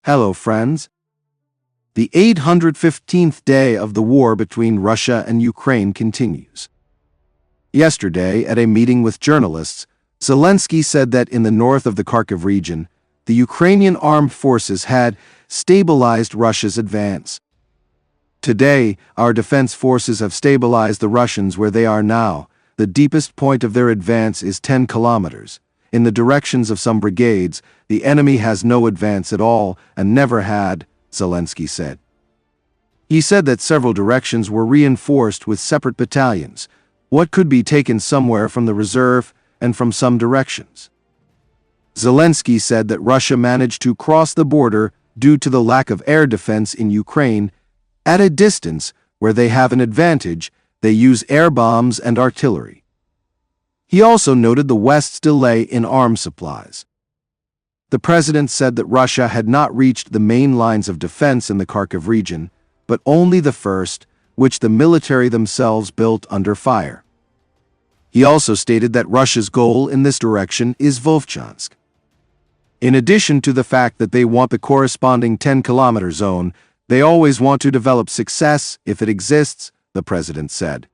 Hello, friends. The 815th day of the war between Russia and Ukraine continues. Yesterday, at a meeting with journalists, Zelensky said that in the north of the Kharkiv region, the Ukrainian armed forces had stabilized Russia's advance. Today, our defense forces have stabilized the Russians where they are now. The deepest point of their advance is 10 kilometers. In the directions of some brigades, the enemy has no advance at all and never had, Zelensky said. He said that several directions were reinforced with separate battalions, what could be taken somewhere from the reserve and from some directions. Zelensky said that Russia managed to cross the border due to the lack of air defense in Ukraine. At a distance where they have an advantage, they use air bombs and artillery. He also noted the West's delay in arms supplies. The president said that Russia had not reached the main lines of defense in the Kharkiv region, but only the first, which the military themselves built under fire. He also stated that Russia's goal in this direction is Vovchansk. In addition to the fact that they want the corresponding 10-kilometer zone, they always want to develop success if it exists, the president said.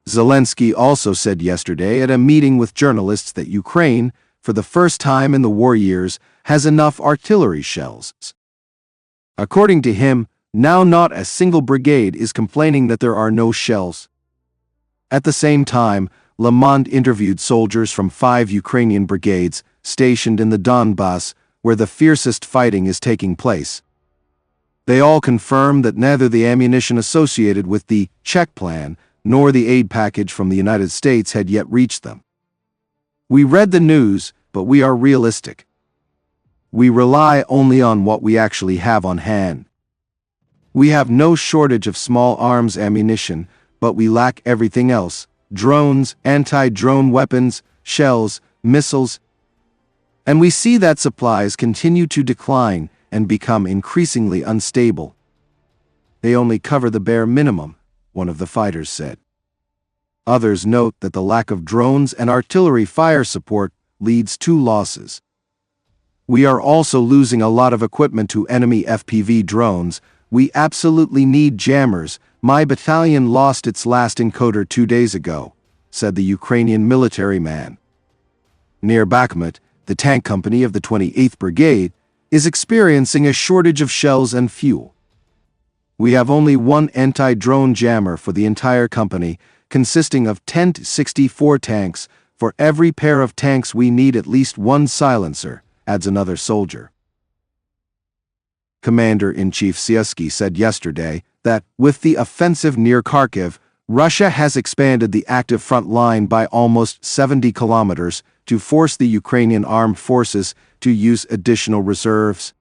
Zelensky also said yesterday at a meeting with journalists that Ukraine, for the first time in the war years, has enough artillery shells. According to him, now not a single brigade is complaining that there are no shells. At the same time, Le Monde interviewed soldiers from 5 Ukrainian brigades stationed in the Donbass, where the fiercest fighting is taking place. They all confirmed that neither the ammunition associated with the Czech plan nor the aid package from the United States had yet reached them. We read the news, but we are realistic. We rely only on what we actually have on hand. We have no shortage of small arms ammunition, but we lack everything else: drones, anti-drone weapons, shells, missiles. And we see that supplies continue to decline and become increasingly unstable. They only cover the bare minimum, one of the fighters said. Others note that the lack of drones and artillery fire support leads to losses. We are also losing a lot of equipment to enemy FPV drones. We absolutely need jammers. My battalion lost its last encoder 2 days ago, said the Ukrainian military man. Near Bakhmut, the tank company of the 28th Brigade is experiencing a shortage of shells and fuel. We have only one anti-drone jammer for the entire company, consisting of 10 to 64 tanks. For every pair of tanks we need at least one silencer, adds another soldier. Commander-in-Chief Syrsky said yesterday that, with the offensive near Kharkiv, Russia has expanded the active front line by almost 70 kilometers to force the Ukrainian armed forces to use additional reserves.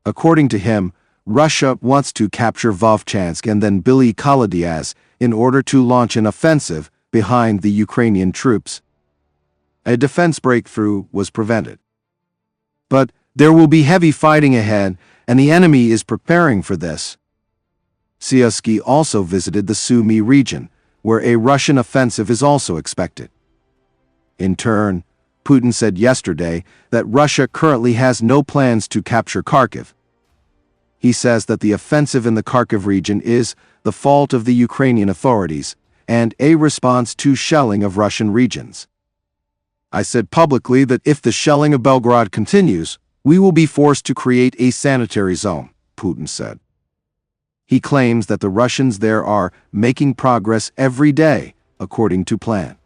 According to him, Russia wants to capture Vovchansk and then Bild in order to launch an offensive behind the Ukrainian troops. A defense breakthrough was prevented. But there will be heavy fighting ahead, and the enemy is preparing for this. Syrsky also visited the Sumy region, where a Russian offensive is also expected. In turn, Putin said yesterday that Russia currently has no plans to capture Kharkiv. He says that the offensive in the Kharkiv region is the fault of the Ukrainian authorities and a response to shelling of Russian regions. I said publicly that if the shelling of Belgorod continues, we will be forced to create a sanitary zone, Putin said. He claims that the Russians there are making progress every day, according to plan.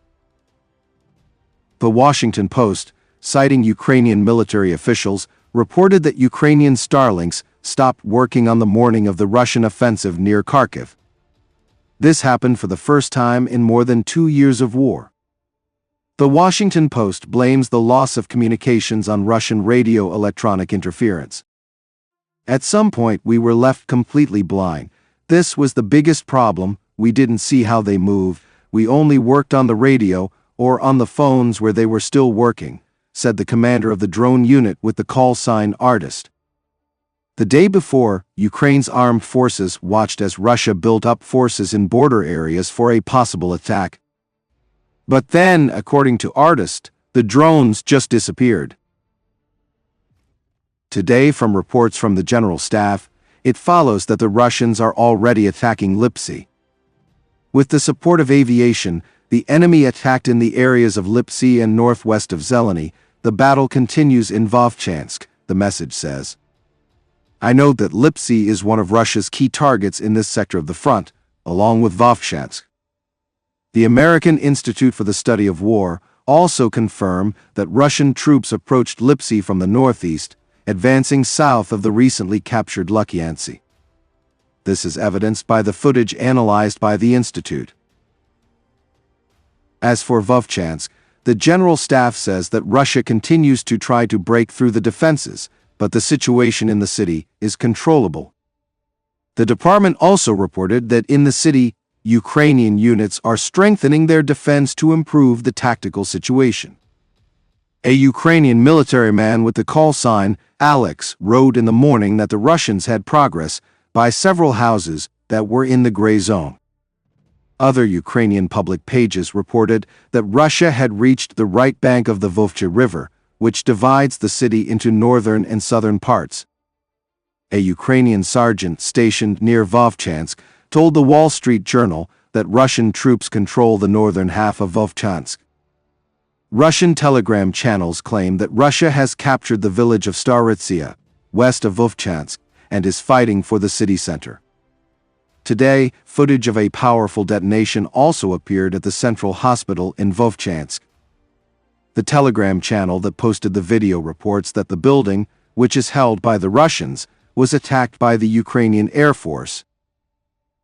The Washington Post, citing Ukrainian military officials, reported that Ukrainian Starlinks stopped working on the morning of the Russian offensive near Kharkiv. This happened for the first time in more than 2 years of war. The Washington Post blames the loss of communications on Russian radio-electronic interference. At some point we were left completely blind. This was the biggest problem. We didn't see how they moved. We only worked on the radio or on the phones where they were still working, said the commander of the drone unit with the call sign Artist. The day before, Ukraine's armed forces watched as Russia built up forces in border areas for a possible attack. But then, according to Artist, the drones just disappeared. Today, from reports from the General Staff, it follows that the Russians are already attacking Lyptsi. With the support of aviation, the enemy attacked in the areas of Lyptsi and northwest of Zelene. The battle continues in Vovchansk, the message says. I note that Lyptsi is one of Russia's key targets in this sector of the front, along with Vovchansk. The American Institute for the Study of War also confirmed that Russian troops approached Lyptsi from the northeast, advancing south of the recently captured Lukyansk. This is evidenced by the footage analyzed by the Institute. As for Vovchansk, the General Staff says that Russia continues to try to break through the defenses, but the situation in the city is controllable. The department also reported that in the city, Ukrainian units are strengthening their defense to improve the tactical situation. A Ukrainian military man with the call sign Alex wrote in the morning that the Russians had progress by several houses that were in the gray zone. Other Ukrainian public pages reported that Russia had reached the right bank of the Vovcha River, which divides the city into northern and southern parts. A Ukrainian sergeant stationed near Vovchansk told the Wall Street Journal that Russian troops control the northern half of Vovchansk. Russian telegram channels claim that Russia has captured the village of Zaporizhzhia, west of Vovchansk, and is fighting for the city center. Today, footage of a powerful detonation also appeared at the central hospital in Vovchansk. The telegram channel that posted the video reports that the building, which is held by the Russians, was attacked by the Ukrainian Air Force.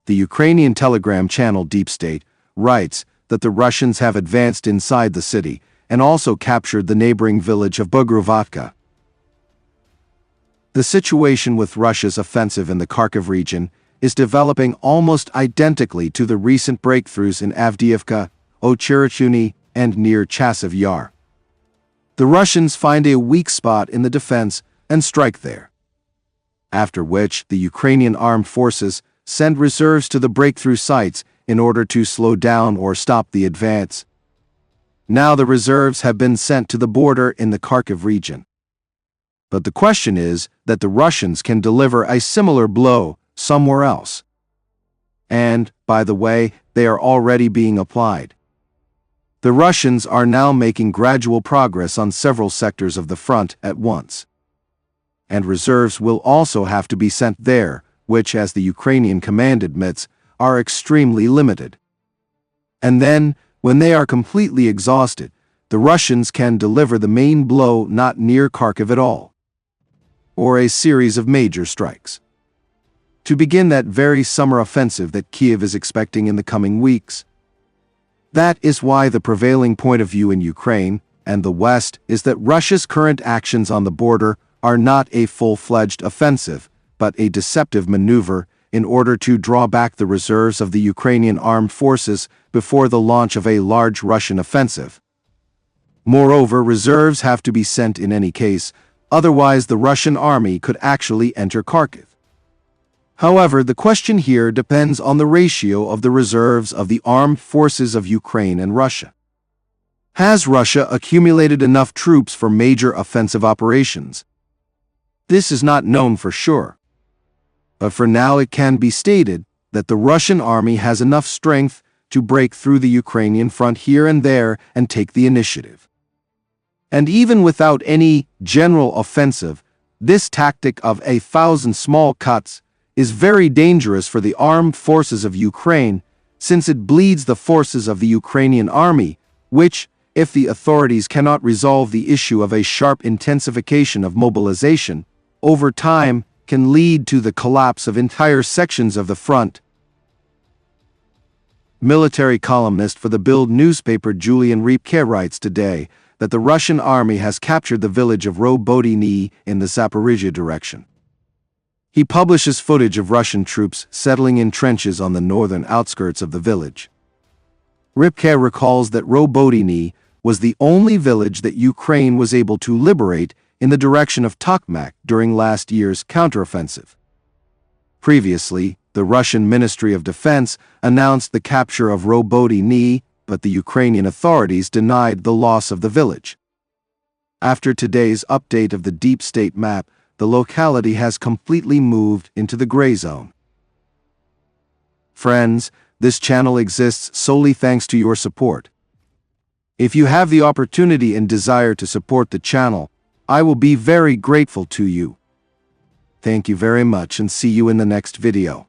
The Ukrainian telegram channel Deep State writes that the Russians have advanced inside the city and also captured the neighboring village of Avdiivka. The situation with Russia's offensive in the Kharkiv region is developing almost identically to the recent breakthroughs in Avdiivka, Ocheretyne, and near Chasiv Yar. The Russians find a weak spot in the defense and strike there. After which, the Ukrainian armed forces send reserves to the breakthrough sites in order to slow down or stop the advance. Now the reserves have been sent to the border in the Kharkiv region. But the question is that the Russians can deliver a similar blow somewhere else. And, by the way, they are already being applied. The Russians are now making gradual progress on several sectors of the front at once. And reserves will also have to be sent there, which, as the Ukrainian command admits, are extremely limited. And then, when they are completely exhausted, the Russians can deliver the main blow not near Kharkiv at all, or a series of major strikes, to begin that very summer offensive that Kiev is expecting in the coming weeks. That is why the prevailing point of view in Ukraine and the West is that Russia's current actions on the border are not a full-fledged offensive, but a deceptive maneuver in order to draw back the reserves of the Ukrainian armed forces before the launch of a large Russian offensive. Moreover, reserves have to be sent in any case, otherwise the Russian army could actually enter Kharkiv. However, the question here depends on the ratio of the reserves of the armed forces of Ukraine and Russia. Has Russia accumulated enough troops for major offensive operations? This is not known for sure. But for now it can be stated that the Russian army has enough strength to break through the Ukrainian front here and there and take the initiative. And even without any general offensive, this tactic of 1,000 small cuts is very dangerous for the armed forces of Ukraine, since it bleeds the forces of the Ukrainian army, which, if the authorities cannot resolve the issue of a sharp intensification of mobilization, over time can lead to the collapse of entire sections of the front. Military columnist for the Bild newspaper Julian Repke writes today that the Russian army has captured the village of Robotyne in the Zaporizhzhia direction. He publishes footage of Russian troops settling in trenches on the northern outskirts of the village. Repke recalls that Robotyne was the only village that Ukraine was able to liberate in the direction of Tokmak during last year's counteroffensive. Previously, the Russian Ministry of Defense announced the capture of Robotyne, but the Ukrainian authorities denied the loss of the village. After today's update of the deep state map, the locality has completely moved into the gray zone. Friends, this channel exists solely thanks to your support. If you have the opportunity and desire to support the channel, I will be very grateful to you. Thank you very much and see you in the next video.